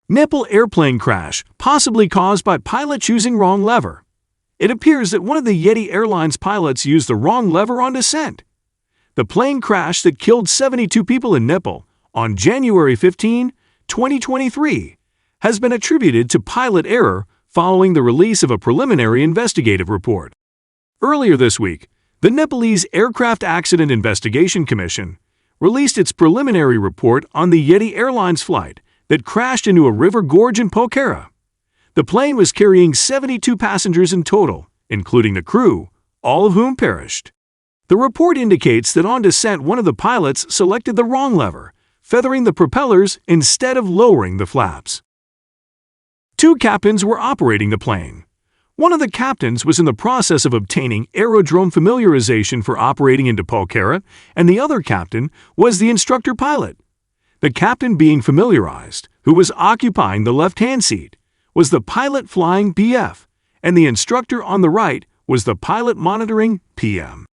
Nepal airplane crash, possibly caused by pilot choosing wrong lever. It appears that one of the Yeti Airlines pilots used the wrong lever on descent. The plane crash that killed 72 people in Nepal on January 15, 2023, has been attributed to pilot error following the release of a preliminary investigative report. Earlier this week, the Nepalese Aircraft Accident Investigation Commission released its preliminary report on the Yeti Airlines flight that crashed into a river gorge in Pokhara. The plane was carrying 72 passengers in total, including the crew, all of whom perished. The report indicates that on descent one of the pilots selected the wrong lever, feathering the propellers instead of lowering the flaps. Two captains were operating the plane. One of the captains was in the process of obtaining aerodrome familiarization for operating into Pokhara, and the other captain was the instructor pilot. The captain being familiarized, who was occupying the left-hand seat, was the pilot flying PF, and the instructor on the right was the pilot monitoring PM.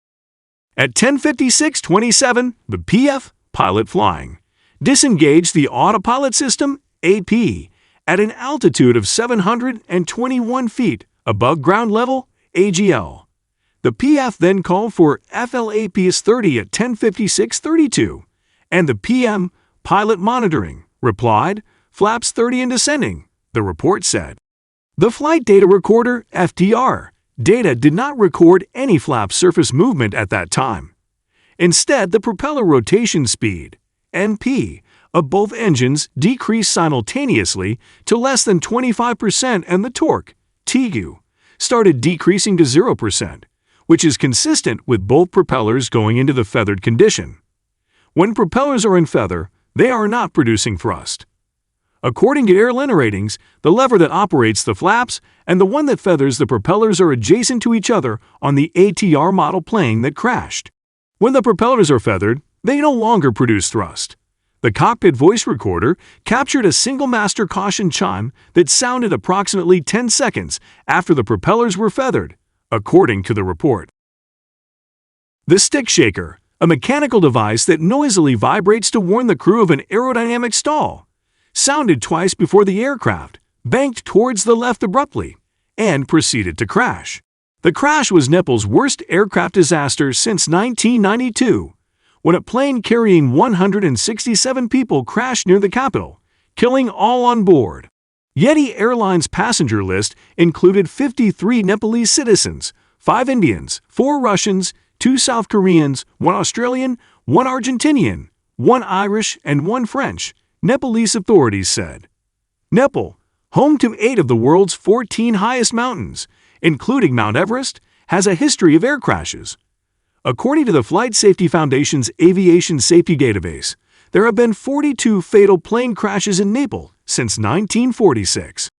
At 10:56:27, the PF, pilot flying, disengaged the autopilot system, AP, at an altitude of 721 feet above ground level, AGL. The PF then called for FLAPS 30 at 10:56:32, and the PM, pilot monitoring, replied, flaps 30 and descending, the report said. The flight data recorder, FDR, data did not record any flap surface movement at that time. Instead, the propeller rotation speed, NP, of both engines decreased simultaneously to less than 25%, and the torque, TU, started decreasing to 0%, which is consistent with both propellers going into the feathered condition. When propellers are in feather, they are not producing thrust. According to airliner ratings, the lever that operates the flaps and the one that feathers the propellers are adjacent to each other on the ATR model plane that crashed. When the propellers are feathered, they no longer produce thrust. The cockpit voice recorder captured a single-master caution chime that sounded approximately 10 seconds after the propellers were feathered, according to the report. The stick shaker, a mechanical device that noisily vibrates to warn the crew of an aerodynamic stall, sounded twice before the aircraft banked towards the left abruptly and proceeded to crash. The crash was Nepal's worst aircraft disaster since 1992, when a plane carrying 167 people crashed near the capital, killing all on board. Yeti Airlines' passenger list included 53 Nepalese citizens, 5 Indians, 4 Russians, 2 South Koreans, 1 Australian, 1 Argentinian, 1 Irish, and 1 French, Nepalese authorities said. Nepal, home to 8 of the world's 14 highest mountains, including Mount Everest, has a history of air crashes. According to the Flight Safety Foundation's Aviation Safety Database, there have been 42 fatal plane crashes in Nepal since 1946.